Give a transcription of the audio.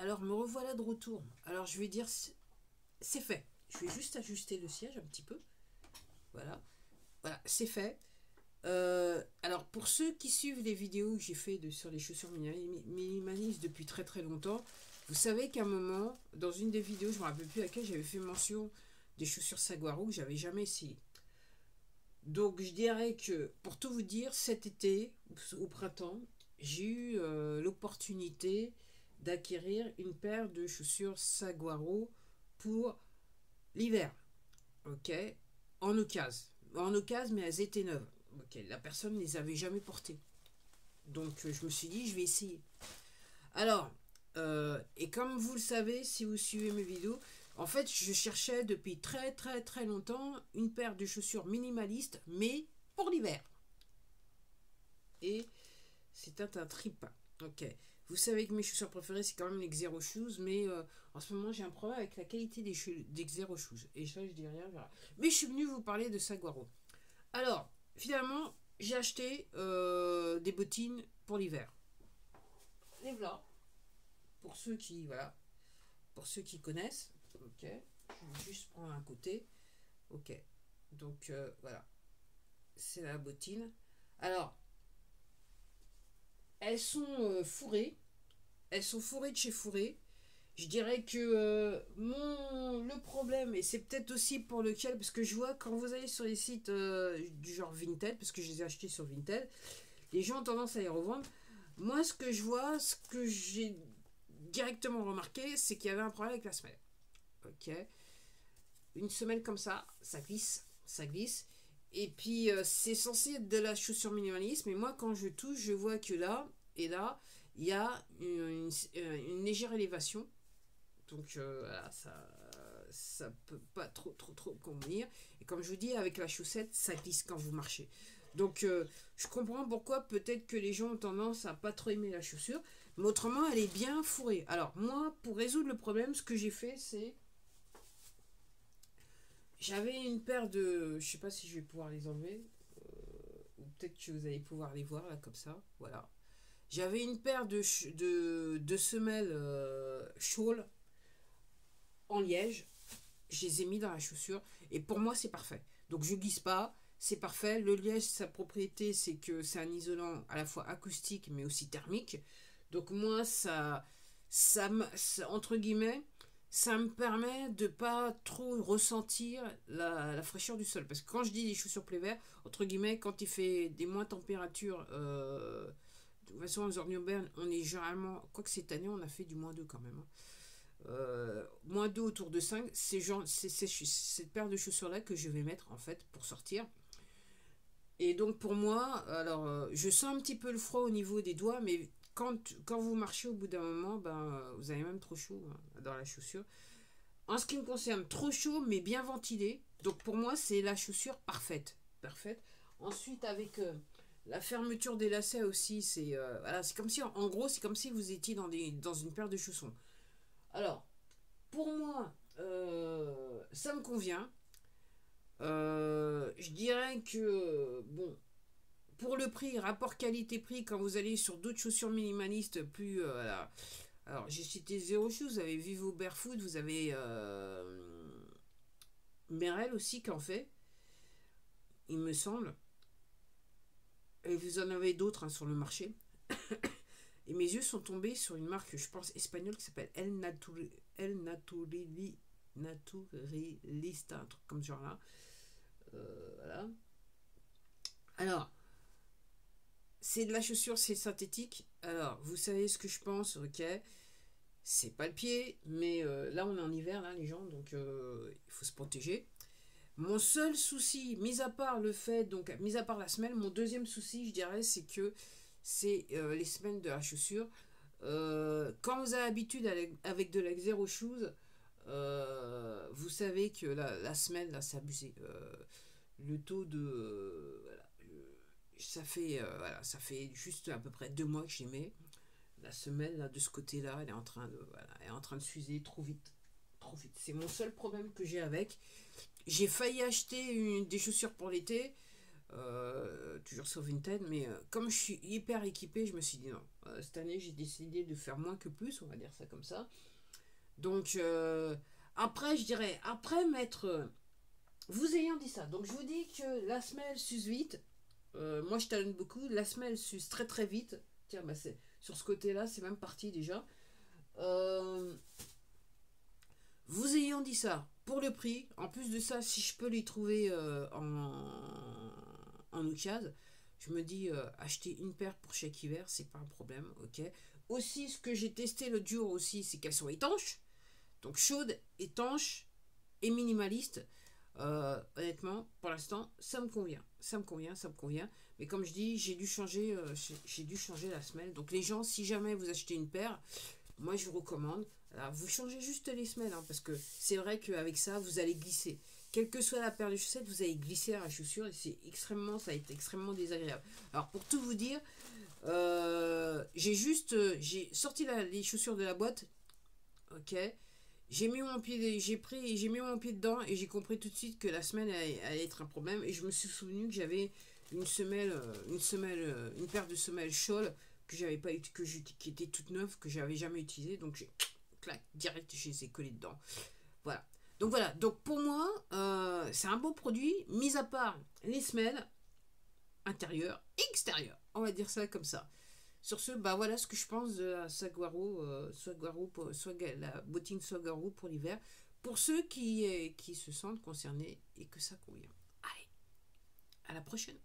Alors me revoilà de retour. Alors je vais dire, c'est fait. Je vais juste ajuster le siège un petit peu. Voilà, voilà, c'est fait. Alors pour ceux qui suivent les vidéos que j'ai fait sur les chaussures minimalistes depuis très très longtemps, vous savez qu'à un moment, dans une des vidéos, je ne me rappelle plus laquelle, j'avais fait mention des chaussures Saguaro que j'avais jamais essayé. Donc je dirais que, pour tout vous dire, cet été, au printemps, j'ai eu l'opportunité d'acquérir une paire de chaussures Saguaro pour l'hiver. Ok, en occasion. En occasion, mais elles étaient neuves. Ok, la personne ne les avait jamais portées. Donc je me suis dit, je vais essayer. Alors, et comme vous le savez, si vous suivez mes vidéos, en fait, je cherchais depuis très très très longtemps une paire de chaussures minimalistes, mais pour l'hiver. Et c'était un trip. Ok. Vous savez que mes chaussures préférées, c'est quand même les Xero Shoes, mais en ce moment, j'ai un problème avec la qualité des Xero Shoes. Et ça, je dis rien, je verrai. Mais je suis venu vous parler de Saguaro. Alors, finalement, j'ai acheté des bottines pour l'hiver. Les voilà. Pour ceux qui, voilà, pour ceux qui connaissent. Ok. Je vais juste prendre un côté. Ok. Donc, voilà. C'est la bottine. Alors, elles sont fourrées. Elles sont fourrées de chez Fourré. Je dirais que le problème, et c'est peut-être aussi pour lequel, parce que je vois quand vous allez sur les sites du genre Vinted, parce que je les ai achetés sur Vinted, les gens ont tendance à les revendre. Moi, ce que je vois, ce que j'ai directement remarqué, c'est qu'il y avait un problème avec la semelle. Ok. Une semelle comme ça glisse, ça glisse. Et puis, c'est censé être de la chaussure minimaliste, mais moi, quand je touche, je vois que là, et là, il y a une légère élévation. Donc voilà, ça peut pas trop convenir. Et comme je vous dis, avec la chaussette, ça glisse quand vous marchez. Donc je comprends pourquoi peut-être que les gens ont tendance à pas trop aimer la chaussure. Mais autrement, elle est bien fourrée. Alors moi, pour résoudre le problème, ce que j'ai fait, c'est... J'avais une paire de... Je sais pas si je vais pouvoir les enlever. Ou peut-être que vous allez pouvoir les voir là, comme ça. Voilà. J'avais une paire de semelles Scholl en liège. Je les ai mis dans la chaussure et pour moi c'est parfait. Donc je glisse pas, c'est parfait. Le liège, sa propriété, c'est que c'est un isolant à la fois acoustique mais aussi thermique. Donc moi entre guillemets, ça me permet de pas trop ressentir la fraîcheur du sol. Parce que quand je dis les chaussures plein entre guillemets, quand il fait des moins températures, de toute façon aux Ornioberne, on est généralement, quoique cette année on a fait du -2 quand même, hein. -2 autour de 5, c'est cette paire de chaussures là que je vais mettre en fait pour sortir. Et donc pour moi, alors je sens un petit peu le froid au niveau des doigts, mais quand vous marchez au bout d'un moment, ben, vous avez même trop chaud, hein, dans la chaussure. En ce qui me concerne, trop chaud mais bien ventilé. Donc pour moi, c'est la chaussure parfaite. Parfaite. Ensuite, avec la fermeture des lacets aussi, c'est voilà, c'est comme si, en gros, c'est comme si vous étiez dans une paire de chaussons. Alors, pour moi, ça me convient. Je dirais que, bon, pour le prix, rapport qualité-prix, quand vous allez sur d'autres chaussures minimalistes, plus... voilà. Alors, j'ai cité Zero Shoes, vous avez Vivo Barefoot, vous avez Merrell aussi qui en fait, il me semble. Et vous en avez d'autres, hein, sur le marché. Et mes yeux sont tombés sur une marque, je pense, espagnole qui s'appelle El Naturalista, un truc comme ce genre-là. Voilà. Alors, c'est de la chaussure, c'est synthétique. Alors, vous savez ce que je pense, ok. C'est pas le pied, mais là on est en hiver, là les gens, donc il faut se protéger. Mon seul souci, mis à part le fait, donc mis à part la semelle, mon deuxième souci, je dirais, c'est que c'est les semelles de la chaussure. Quand vous avez l'habitude avec de la Xero Shoes, vous savez que la semelle, là, c'est abusé. Le taux de... voilà, voilà, ça fait juste à peu près 2 mois que j'y mets. La semelle, là, de ce côté-là, elle est en train de, voilà, elle est en train de s'user trop vite. Trop vite. C'est mon seul problème que j'ai avec. J'ai failli acheter des chaussures pour l'été, toujours sur Vinted, mais comme je suis hyper équipé, je me suis dit non. Cette année, j'ai décidé de faire moins que plus, on va dire ça comme ça. Donc, après, je dirais, après m'être... vous ayant dit ça, donc je vous dis que la semelle s'use vite. Moi, je talonne beaucoup. La semelle s'use très très vite. Tiens, bah, sur ce côté-là, c'est même parti déjà. Euh, vous ayant dit ça, pour le prix, en plus de ça, si je peux les trouver en occasion, je me dis acheter une paire pour chaque hiver, c'est pas un problème, ok. Aussi, ce que j'ai testé l'autre jour aussi, c'est qu'elles sont étanches. Donc chaudes, étanches et minimalistes. Honnêtement, pour l'instant, ça me convient. Ça me convient, ça me convient. Mais comme je dis, j'ai dû changer la semelle. Donc les gens, si jamais vous achetez une paire, moi je vous recommande. Alors, vous changez juste les semelles, hein, parce que c'est vrai qu'avec ça, vous allez glisser. Quelle que soit la paire de chaussettes, vous allez glisser à la chaussure et ça va être extrêmement désagréable. Alors pour tout vous dire, j'ai sorti les chaussures de la boîte, ok. J'ai mis mon pied dedans et j'ai compris tout de suite que la semelle allait être un problème et je me suis souvenu que j'avais une paire de semelles Scholl que j'avais pas qui était toute neuve que j'avais jamais utilisée donc j'ai clac direct je les ai collées dedans. Voilà. Donc pour moi c'est un beau produit mis à part les semelles intérieures, extérieures. On va dire ça comme ça. Sur ce, bah voilà ce que je pense de la la bottine Saguaro pour l'hiver. Pour ceux qui se sentent concernés et que ça convient. Allez, à la prochaine.